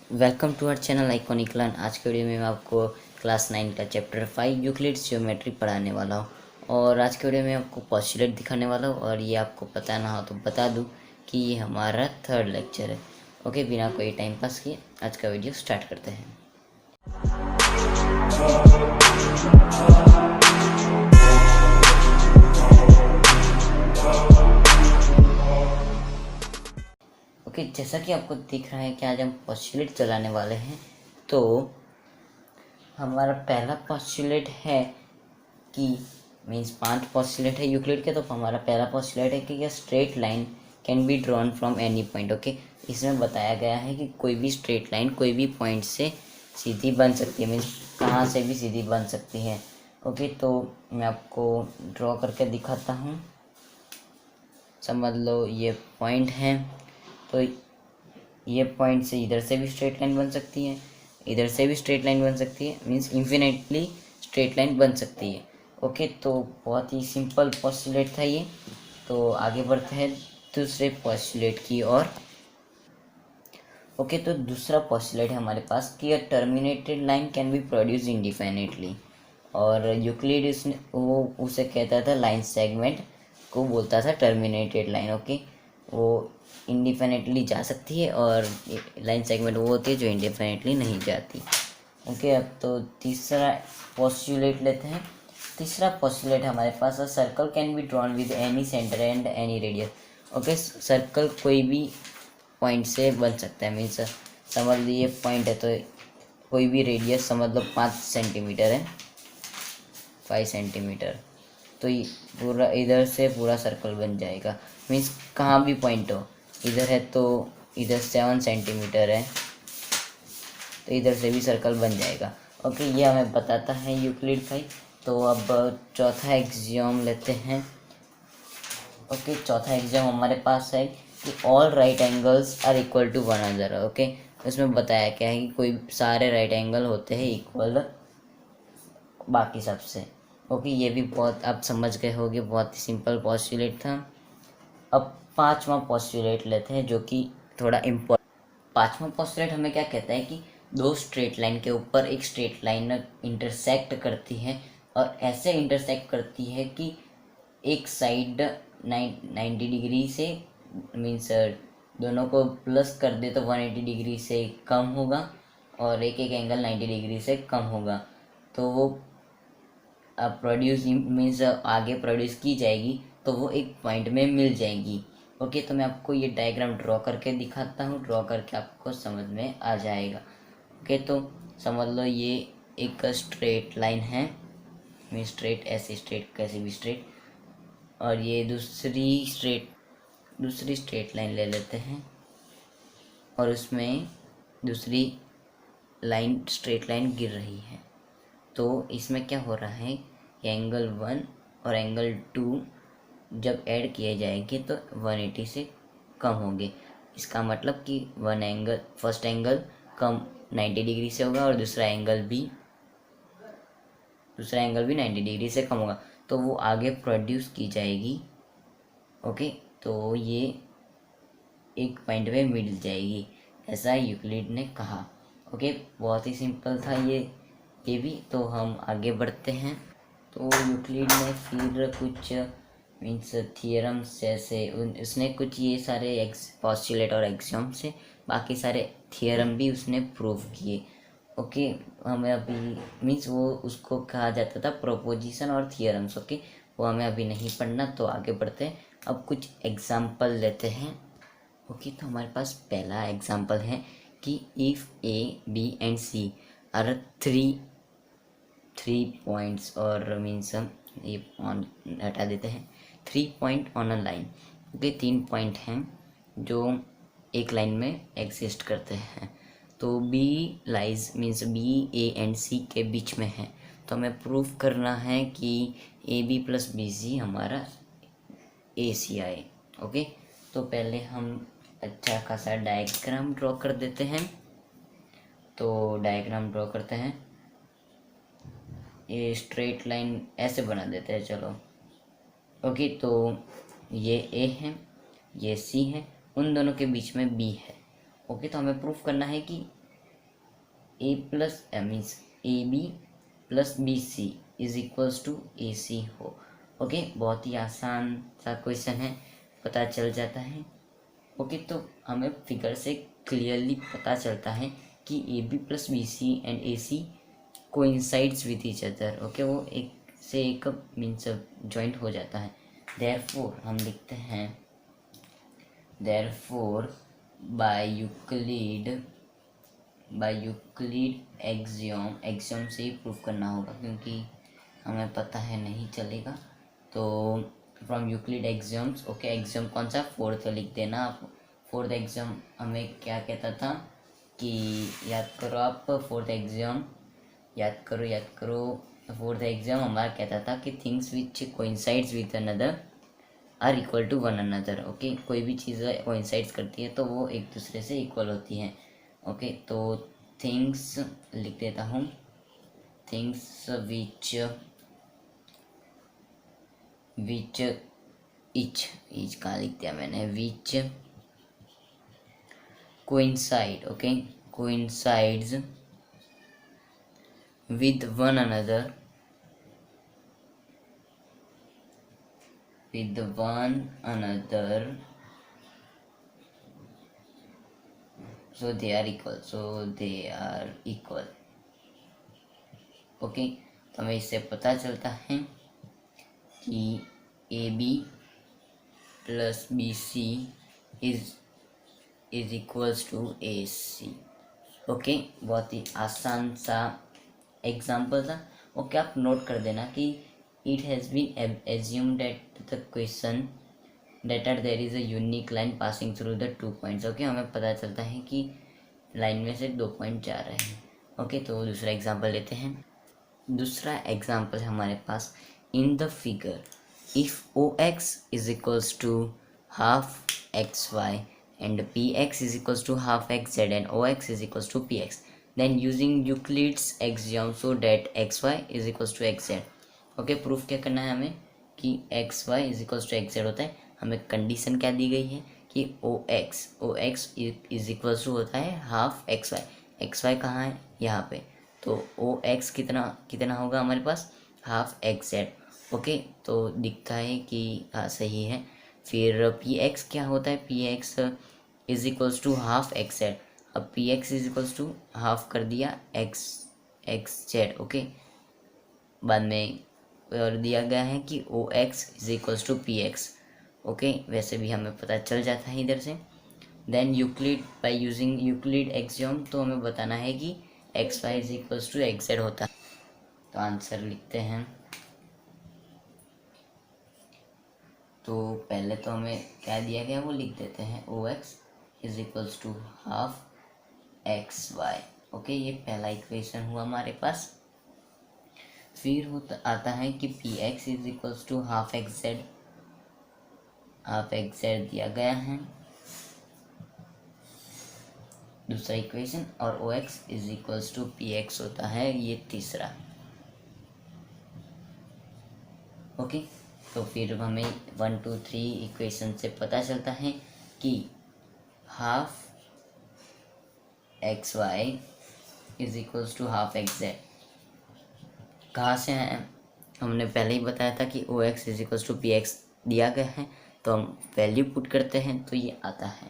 Welcome to our channel Iconic Learn. आज के video में मैं आपको क्लास 9 का चैप्टर 5 यूक्लिड्स ज्योमेट्री पढ़ाने वाला हूँ। और आज के वीडियो में आपको पोस्टुलेट दिखाने वाला हूँ और ये आपको पता ना हो तो बता दूँ कि ये हमारा 3rd लेक्चर है। ओके, बिना कोई टाइम पास किए आज का वीडियो स्टार्ट करते हैं। ओके, जैसा कि आपको दिख रहा है कि आज हम पोस्टुलेट चलाने वाले हैं। तो हमारा पहला पोस्टुलेट है कि मीन्स 5 पोस्टुलेट है यूक्लिड के। तो हमारा पहला पोस्टुलेट है कि यह straight line can be drawn from any point. Okay, इसमें बताया गया है कि कोई भी स्ट्रेट लाइन कोई भी पॉइंट से सीधी बन सकती है, मीन्स कहाँ से भी सीधी बन सकती है। ओके, तो मैं आपको ड्रॉ करके दिखाता हूँ। समझ लो ये पॉइंट है, तो ये पॉइंट से इधर से भी स्ट्रेट लाइन बन सकती है, इधर से भी स्ट्रेट लाइन बन सकती है, मीन्स इन्फिनेटली स्ट्रेट लाइन बन सकती है। ओके, तो बहुत ही सिंपल पोस्टुलेट था ये। तो आगे बढ़ते हैं दूसरे पोस्टुलेट की ओर। ओके, तो दूसरा पोस्टुलेट है हमारे पास कि a terminated line can be produce indefinitely. और यूक्लिड उसने वो उसे कहता था, लाइन सेगमेंट को बोलता था टर्मिनेटेड लाइन। ओके, वो इंडिफिनिटली जा सकती है और लाइन सेगमेंट वो होती है जो इंडिफिनिटली नहीं जाती। ओके, अब तो तीसरा पोस्टुलेट लेते हैं। तीसरा पोस्टुलेट हमारे पास है circle can be drawn with any centre and any radius. Okay, circle कोई भी पॉइंट से बन सकता है, मीन्स समझ लीजिए पॉइंट है तो कोई भी रेडियस समझ लो 5 सेंटीमीटर है, 5 सेंटीमीटर। तो पूरा इधर से पूरा सर्कल बन जाएगा, मीन्स कहाँ भी पॉइंट हो। इधर है तो इधर 7 सेंटीमीटर है तो इधर से भी सर्कल बन जाएगा। ओके, ये हमें बताता है यूक्लिड 5। तो अब चौथा एक्सियोम लेते हैं। ओके, चौथा एक्सियोम हमारे पास है कि all right angles are equal to one another. Okay, उसमें बताया क्या है कि कोई सारे राइट एंगल होते हैं इक्वल बाकी सबसे। ओके, ये भी बहुत आप समझ गए होंगे, बहुत ही सिंपल पोस्टुलेट था। अब पांचवा पोस्टुलेट लेते हैं जो कि थोड़ा इम्पोर्टेंट। पांचवा पोस्टुलेट हमें क्या कहता है कि दो स्ट्रेट लाइन के ऊपर एक स्ट्रेट लाइन इंटरसेक्ट करती है और ऐसे इंटरसेक्ट करती है कि एक साइड 90 डिग्री से, मीन्स दोनों को प्लस कर दे तो 180 डिग्री से कम होगा और एक एक एंगल 90 डिग्री से कम होगा। तो वो प्रोड्यूस मीन्स आगे प्रोड्यूस की जाएगी तो वो एक पॉइंट में मिल जाएगी। ओके, तो मैं आपको ये डायग्राम ड्रॉ करके दिखाता हूँ, ड्रॉ करके आपको समझ में आ जाएगा। ओके, तो समझ लो ये एक स्ट्रेट लाइन है, मीन्स स्ट्रेट, ऐसे स्ट्रेट कैसे भी स्ट्रेट। और ये दूसरी स्ट्रेट लाइन ले लेते हैं और उसमें दूसरी लाइन स्ट्रेट लाइन गिर रही है। तो इसमें क्या हो रहा है कि एंगल 1 और एंगल 2 जब ऐड किए जाएंगे तो 180 से कम होंगे। इसका मतलब कि फर्स्ट एंगल कम 90 डिग्री से होगा और दूसरा एंगल भी 90 डिग्री से कम होगा, तो वो आगे प्रोड्यूस की जाएगी। ओके, तो ये एक पॉइंट में मिल जाएगी, ऐसा यूक्लिड ने कहा। ओके, बहुत ही सिंपल था ये भी। तो हम आगे बढ़ते हैं। तो यूक्लिड ने फिर कुछ मीन्स थियरम्स जैसे उसने कुछ ये सारे पोस्टुलेट और एक्सियोम से बाकी सारे थियरम भी उसने प्रूव किए। ओके, हमें अभी मीन्स वो उसको कहा जाता था प्रोपोजिशन और थियरम्स। ओके, वो हमें अभी नहीं पढ़ना, तो आगे बढ़ते हैं। अब कुछ एग्जाम्पल लेते हैं। ओके, तो हमारे पास पहला एग्जाम्पल है कि if A B and C are three points, और मीन्स हम ये पॉइंट हटा देते हैं, 3 point on a line. Okay, 3 point हैं जो एक लाइन में एग्जिस्ट करते हैं। तो B lies means B A and C के बीच में है। तो हमें प्रूफ करना है कि A B plus B C हमारा ए सी आए। ओके, तो पहले हम अच्छा खासा डायग्राम ड्रॉ कर देते हैं। तो डायग्राम ड्रॉ करते हैं, ये स्ट्रेट लाइन ऐसे बना देते हैं। चलो, ओके, तो ये ए है, ये सी है, उन दोनों के बीच में बी है। ओके, तो हमें प्रूफ करना है कि A plus means A B plus B C is equals to A C हो। ओके, बहुत ही आसान सा क्वेश्चन है, पता चल जाता है। ओके, तो हमें फिगर से क्लियरली पता चलता है कि A B plus B C and A C coincides with each other. Okay, वो एक से एक मीन्स जॉइंट हो जाता है। देयरफॉर हम लिखते हैं देयरफॉर बाय यूक्लिड एक्सियम से ही प्रूफ करना होगा, क्योंकि हमें पता है नहीं चलेगा। तो from Euclid axioms, okay, axiom कौन सा, फोर्थ लिख देना आप। फोर्थ एक्सियम हमें क्या कहता था कि याद करो आप, फोर्थ एक्सियम याद करो। फोर्थ एक्सियम हमारा कहता था कि things which coincides with another are equal to one another. Okay, कोई भी चीज़ कोइंसाइड्स करती है तो वो एक दूसरे से इक्वल होती हैं। ओके, तो थिंग्स लिख देता हूँ, थिंग्स विच इच कहाँ लिख दिया मैंने, which coincide, okay, coincides with one another so they are equal। Okay, तो हमें इससे पता चलता है कि A B plus B C is equals to A C. Okay, बहुत ही आसान सा एग्जाम्पल था। ओके, आप नोट कर देना कि it has been assumed at the question that there is a unique line passing through the 2 points। Okay, हमें पता चलता है कि लाइन में से 2 पॉइंट जा रहे हैं। ओके, तो दूसरा एग्जांपल लेते हैं। दूसरा एग्जांपल है हमारे पास, in the figure if O X is equals to half X Y and P X is equals to half X Z and O X is equals to P X, then using Euclid's axiom so that X Y is equals to X Z. Okay, proof क्या करना है हमें कि X Y is equals to X Z होता है। हमें condition क्या दी गई है कि O X is equals to होता है हाफ एक्स वाई कहाँ है, यहाँ पे, तो ओ एक्स कितना होगा हमारे पास, हाफ एक्स जेड। ओके, तो दिखता है कि हाँ सही है। फिर पी एक्स क्या होता है, P X is equals to half X Z. अब P X is equals to half कर दिया एक्स जेड। ओके, बाद में और दिया गया है कि O X is equals to P X. Okay, वैसे भी हमें पता चल जाता है इधर से। Then Euclid by using Euclid axiom, तो हमें बताना है कि X Y is equals to X Z होता है। तो आंसर लिखते हैं। तो पहले तो हमें क्या दिया गया वो लिख देते हैं, O X is equals to half X Y. Okay, ये पहला इक्वेशन हुआ हमारे पास। फिर आता है कि P X is equals to half X Z दिया गया है, दूसरा इक्वेशन, और O X is equals to P X होता है ये तीसरा। ओके, तो फिर हमें 1 2 3 इक्वेशन से पता चलता है कि half X Y is equals to half X Z कहाँ से है, हमने पहले ही बताया था कि O X is equals to P X दिया गया है, तो हम वैल्यू पुट करते हैं तो ये आता है।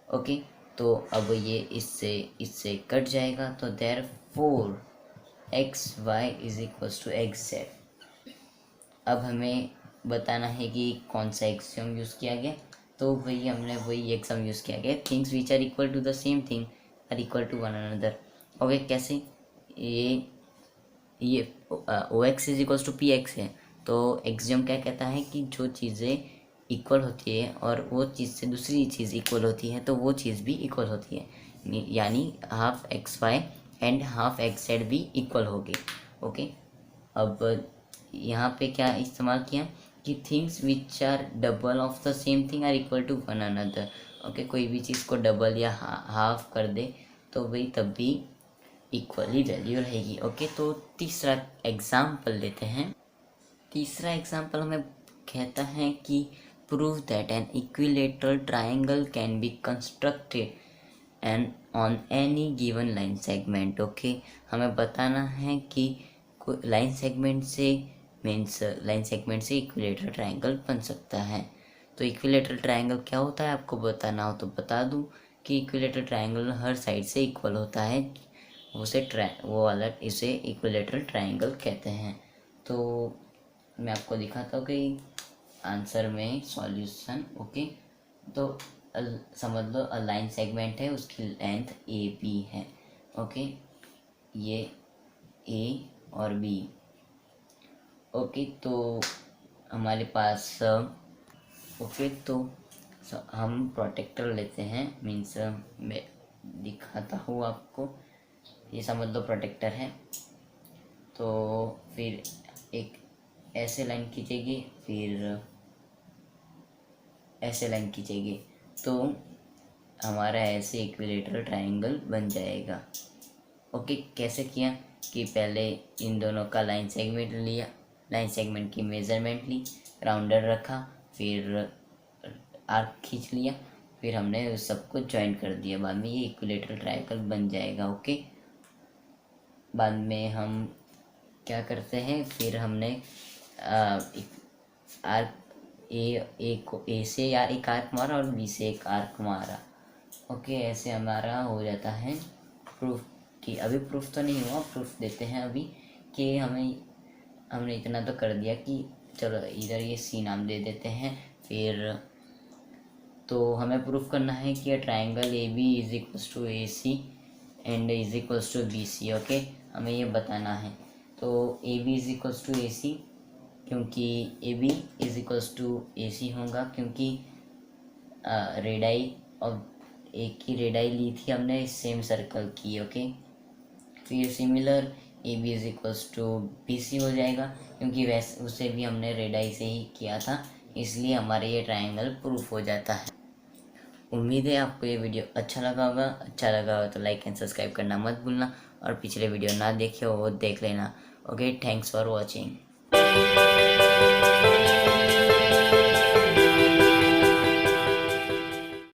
ओके, तो अब ये इससे कट जाएगा, तो therefore X Y is equals to X Z. अब हमें बताना है कि कौन सा एक्सियम यूज़ किया गया, तो हमने वही एक्सियम यूज़ किया गया, things which are equal to the same thing are equal to one another. Okay, कैसे, ये O X is equals to P X है, तो एक्सियम क्या कहता है कि जो चीज़ें इक्वल होती है और वो चीज़ से दूसरी चीज़ इक्वल होती है तो वो चीज़ भी इक्वल होती है, यानी half X Y and half X Z भी इक्वल होगी। ओके, अब यहाँ पे क्या इस्तेमाल किया कि things which are double of the same thing are equal to one another. Okay, कोई भी चीज़ को डबल या हाफ कर दे तो वही तब भी इक्वली वैल्यू रहेगी। ओके, तो तीसरा एग्जाम्पल लेते हैं। तीसरा एग्जाम्पल हमें कहता है कि prove that an equilateral triangle can be constructed and on any given line segment. Okay, हमें बताना है कि लाइन सेगमेंट से मीन्स लाइन सेगमेंट से इक्विलेटरल ट्रायंगल बन सकता है। तो इक्विलेटरल ट्रायंगल क्या होता है आपको बताना हो तो बता दूं कि इक्विलेटरल ट्रायंगल हर साइड से इक्वल होता है, वो वाला इसे इक्विलेटरल ट्रायंगल कहते हैं। तो मैं आपको दिखाता हूँ कि आंसर में सॉल्यूशन। ओके, तो समझ लो लाइन सेगमेंट है, उसकी लेंथ ए बी है। ओके, ये ए और बी। ओके, तो हमारे पास ओके, तो हम प्रोटेक्टर लेते हैं, मीन्स मैं दिखाता हूँ आपको। ये समझ लो प्रोटेक्टर है। तो फिर एक ऐसे लाइन खींचेगी, फिर ऐसे लाइन खींचेगी, तो हमारा ऐसे इक्विलेटरल ट्रायंगल बन जाएगा। ओके, कैसे किया कि पहले इन दोनों का लाइन सेगमेंट लिया, लाइन सेगमेंट की मेज़रमेंट ली, राउंडर रखा, फिर आर्क खींच लिया, फिर हमने उस सबको ज्वाइन कर दिया। बाद में ये इक्विलेटरल ट्रायंगल बन जाएगा। ओके, बाद में हम क्या करते हैं, फिर हमने आर्क ए से यार एक आर्क मारा और बी से एक आर्क मारा। ओके, ऐसे हमारा हो जाता है प्रूफ। कि अभी प्रूफ तो नहीं हुआ, प्रूफ देते हैं अभी कि हमने इतना तो कर दिया कि चलो इधर ये सी नाम दे देते हैं। फिर तो हमें प्रूफ करना है कि triangle A B is equals to A C and is equals to B C. Okay, हमें ये बताना है। तो A B is equals to A C, क्योंकि A B is equals to A C होगा, क्योंकि रेडाई और एक ही रेडाई ली थी हमने सेम सर्कल की। ओके, फिर similar A B is equals to B C हो जाएगा, क्योंकि वैसे उसे भी हमने रेडाई से ही किया था, इसलिए हमारे ये ट्रायंगल प्रूफ हो जाता है। उम्मीद है आपको ये वीडियो अच्छा लगा होगा। अच्छा लगा हो तो लाइक एंड सब्सक्राइब करना मत भूलना, और पिछले वीडियो ना देखे हो वो देख लेना। Okay, thanks for watching.